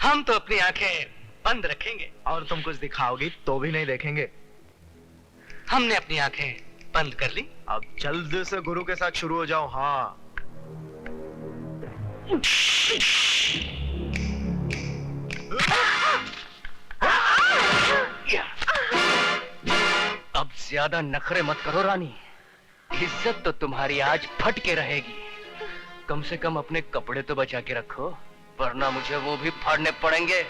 हम तो अपनी आंखें बंद रखेंगे। और तुम कुछ दिखाओगी तो भी नहीं देखेंगे। हमने अपनी आंखें बंद कर ली। अब जल्द से गुरु के साथ शुरू हो जाओ। हाँ, अब ज्यादा नखरे मत करो रानी, इज्जत तो तुम्हारी आज फट के रहेगी। कम से कम अपने कपड़े तो बचा के रखो, वरना मुझे वो भी फाड़ने पड़ेंगे।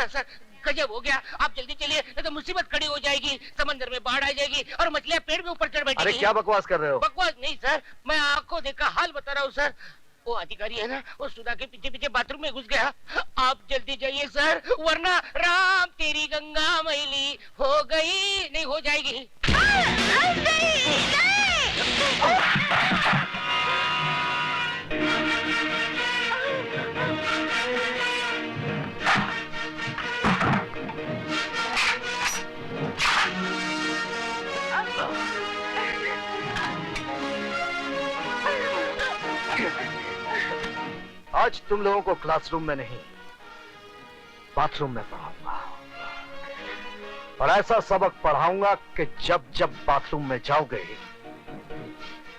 सर, गजब हो गया। आप जल्दी चलिए, नहीं तो मुसीबत खड़ी हो जाएगी। समंदर में बाढ़ आ जाएगी और मछलियां पेड़ के ऊपर चढ़ बैठेगी। अरे क्या बकवास कर रहे हो? बकवास नहीं सर, मैं आंखों देखा हाल बता रहा हूँ सर। वो अधिकारी है ना, वो सुधा के पीछे पीछे बाथरूम में घुस गया। आप जल्दी जाइए सर, वरना राम तेरी गंगा मैली हो गई, नहीं हो जाएगी। आज तुम लोगों को क्लासरूम में नहीं, बाथरूम में पढ़ाऊंगा। और ऐसा सबक पढ़ाऊंगा कि जब जब बाथरूम में जाओगे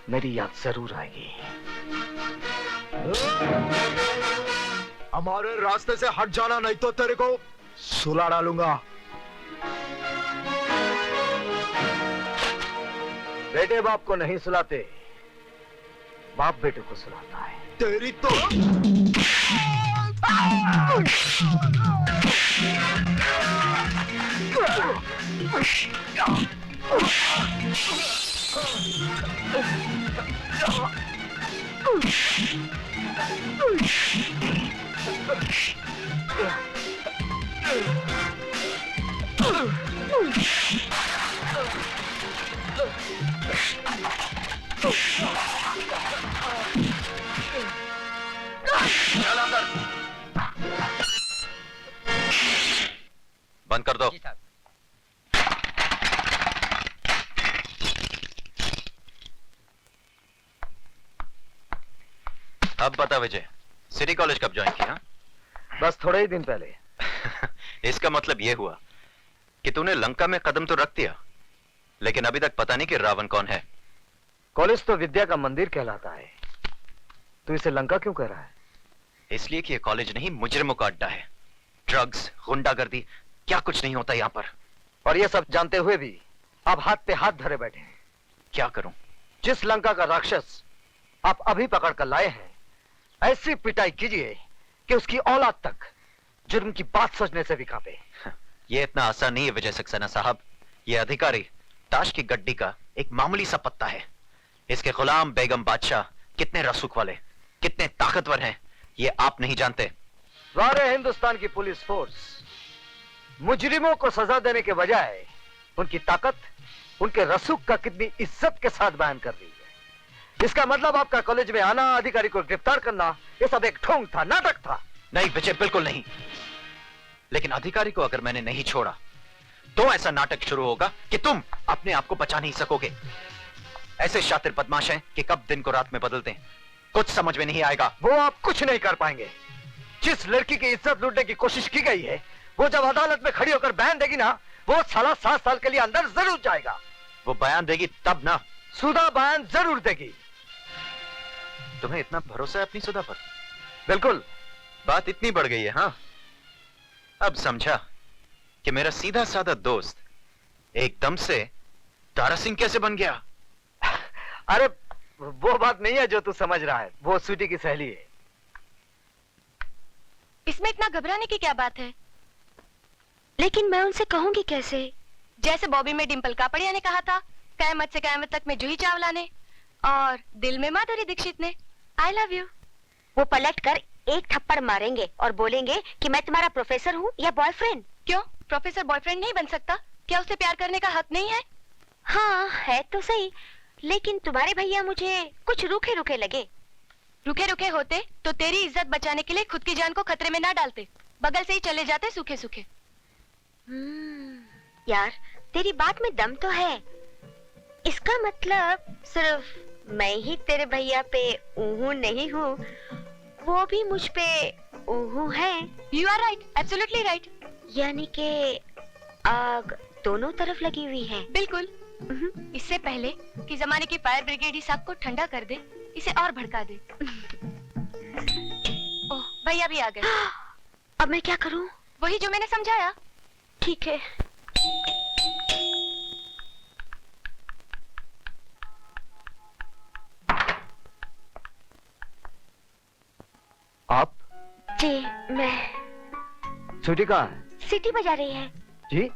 मेरी याद जरूर आएगी। हमारे रास्ते से हट जाना, नहीं तो तेरे को सुला डालूंगा। बेटे बाप को नहीं सुलाते, बाप बेटे को सुलाता है। तेरी तो बंद कर दो। अब बता विजय, सिटी कॉलेज कब ज्वाइन किया? बस थोड़े ही दिन पहले। इसका मतलब यह हुआ कि तूने लंका में कदम तो रख दिया, लेकिन अभी तक पता नहीं कि रावण कौन है। कॉलेज तो विद्या का मंदिर कहलाता है, तू इसे लंका क्यों कह रहा है? इसलिए कि यह कॉलेज नहीं, मुजरिमों का अड्डा है। ड्रग्स, गुंडागर्दी, क्या कुछ नहीं होता यहां पर। और ये सब जानते हुए भी आप हाथ पे हाथ धरे बैठे हैं। क्या करूं? जिस लंका का राक्षस आप अभी पकड़ कर लाए हैं, ऐसी पिटाई कीजिए कि उसकी औलाद तक जुर्म की बात सोचने से भी कांपे। यह इतना आसान नहीं है विजय सक्सेना साहब। यह अधिकारी ताश की गड्डी का एक मामूली सा पत्ता है। इसके गुलाम बेगम बादशाह कितने रसूख वाले, कितने ताकतवर हैं, ये आप नहीं जानते। सारे हिंदुस्तान की पुलिस फोर्स मुजरिमों को सजा देने के बजाय उनकी ताकत, उनके रसूख का कितनी इज्जत के साथ बयान कर रही है। इसका मतलब आपका कॉलेज में आना, अधिकारी को गिरफ्तार करना, ये सब एक ढोंग था, नाटक था। नहीं विजय, बिल्कुल नहीं। लेकिन अधिकारी को अगर मैंने नहीं छोड़ा तो ऐसा नाटक शुरू होगा कि तुम अपने आप को बचा नहीं सकोगे। ऐसे शातिर बदमाश हैं कि कब दिन को रात में बदलते हैं, कुछ समझ में नहीं आएगा। वो आप कुछ नहीं कर पाएंगे। जिस लड़की की इज्जत लूटने की कोशिश की गई है, वो जब अदालत में खड़ी होकर बयान देगी ना, वो साला 7 साल के लिए अंदर जरूर जाएगा। वो बयान देगी तब ना। सुधा बयान जरूर देगी। तुम्हें इतना भरोसा है अपनी सुधा पर? बिल्कुल। बात इतनी बढ़ गई है। हाँ, अब समझा कि मेरा सीधा साधा दोस्त एकदम से तारा सिंह कैसे बन गया। अरे वो बात नहीं है जो तू समझ रहा है, वो स्वीटी की सहेली है। इसमें इतना घबराने की क्या बात है? लेकिन मैं उनसे कहूंगी कैसे? जैसे बॉबी में डिंपल कापड़िया ने कहा था, कयामत से कयामत तक में जूही चावला ने, और दिल में माधुरी दीक्षित ने, आई लव यू। वो पलट कर एक थप्पड़ मारेंगे और बोलेंगे कि मैं तुम्हारा प्रोफेसर हूँ या बॉयफ्रेंड। क्यों, प्रोफेसर बॉयफ्रेंड नहीं बन सकता? क्या उसे प्यार करने का हक नहीं है? हाँ है तो सही, लेकिन तुम्हारे भैया मुझे कुछ रूखे रूखे लगे। रुके रुके होते तो तेरी इज्जत बचाने के लिए खुद की जान को खतरे में ना डालते, बगल से ही चले जाते सूखे सूखे। यार तेरी बात में दम तो है। इसका मतलब सिर्फ मैं ही तेरे भैया पे ऊहू नहीं हूँ, वो भी मुझ पे ऊहू है। You are right, absolutely right. यानी कि आग दोनों तरफ लगी हुई है। बिल्कुल। इससे पहले कि जमाने की फायर ब्रिगेड इस आग को ठंडा कर दे, इसे और भड़का दे। ओह, भैया भी आ गए। अब मैं क्या करूं? वही जो मैंने समझाया। ठीक है। आप? जी मैं। स्वीटी कहाँ है? सीटी बजा रही है। जी?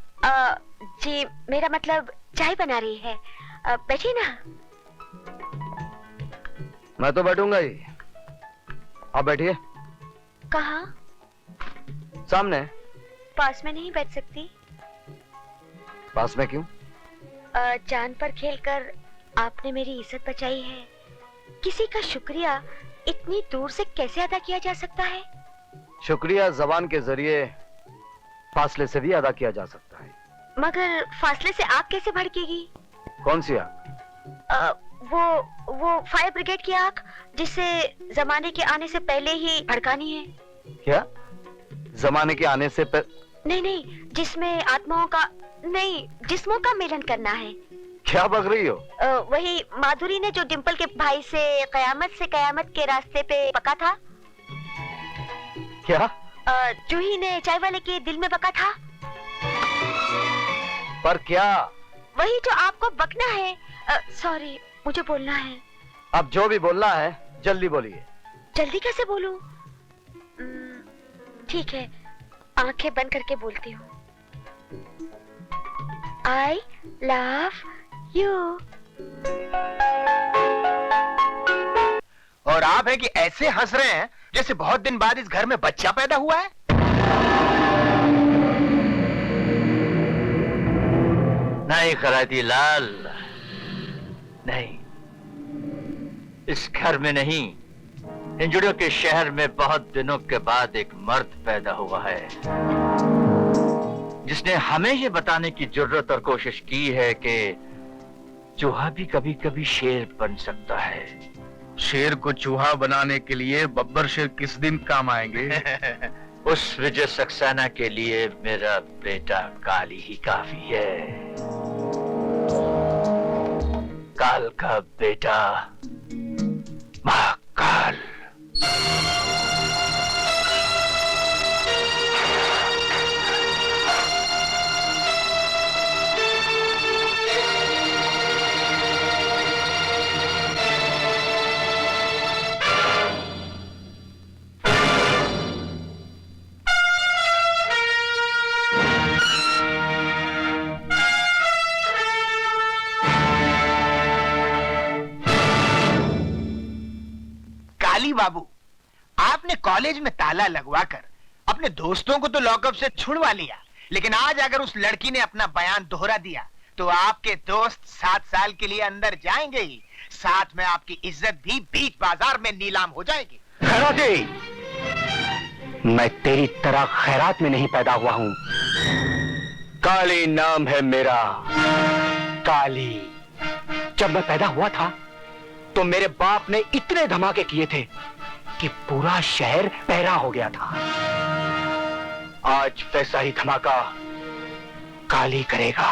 जी मेरा मतलब चाय बना रही है। बैठिए ना। मैं तो बैठूंगा ही। आप बैठिए। कहाँ? सामने। पास में नहीं बैठ सकती? पास में क्यों? जान पर खेलकर आपने मेरी इज्जत बचाई है। किसी का शुक्रिया इतनी दूर से कैसे अदा किया जा सकता है? शुक्रिया जबान के जरिए फासले से भी अदा किया जा सकता है। मगर फासले से आग कैसे भड़केगी? कौन सी आग? वो फायर ब्रिगेड की आग, जिसे जमाने के आने से पहले ही भड़कानी है। क्या? जमाने के आने से नहीं, जिसमें आत्माओं का नहीं, जिस्मों का मिलन करना है। क्या बक रही हो? वही माधुरी ने जो डिम्पल के भाई से कयामत के रास्ते पे बका था। क्या? जूही ने चाय वाले के दिल में बका था। पर क्या? वही जो आपको बकना है। सॉरी, मुझे बोलना है। अब जो भी बोलना है जल्दी बोलिए। जल्दी कैसे बोलूं? ठीक है, आंखें बंद करके बोलती हूँ। I love you। और आप है कि ऐसे हंस रहे हैं जैसे बहुत दिन बाद इस घर में बच्चा पैदा हुआ है। नहीं खराती लाल, नहीं। इस घर में नहीं, हिंजड़ियों के शहर में बहुत दिनों के बाद एक मर्द पैदा हुआ है, जिसने हमें ये बताने की जरूरत और कोशिश की है कि चूहा भी कभी कभी शेर बन सकता है। शेर को चूहा बनाने के लिए बब्बर शेर किस दिन काम आएंगे? उस विजय सक्सेना के लिए मेरा बेटा काली ही काफी है। काल का बेटा महाकाल। बाबू, आपने कॉलेज में ताला लगवाकर अपने दोस्तों को तो लॉकअप से छुड़वा लिया, लेकिन आज अगर उस लड़की ने अपना बयान दोहरा दिया तो आपके दोस्त 7 साल के लिए अंदर जाएंगे ही, साथ में आपकी इज्जत भी बीच बाजार में नीलाम हो जाएगी। खैराती, मैं तेरी तरह खैरात में नहीं पैदा हुआ हूं। काली नाम है मेरा, काली। जब मैं पैदा हुआ था तो मेरे बाप ने इतने धमाके किए थे कि पूरा शहर पहरा हो गया था। आज वैसा ही धमाका काली करेगा।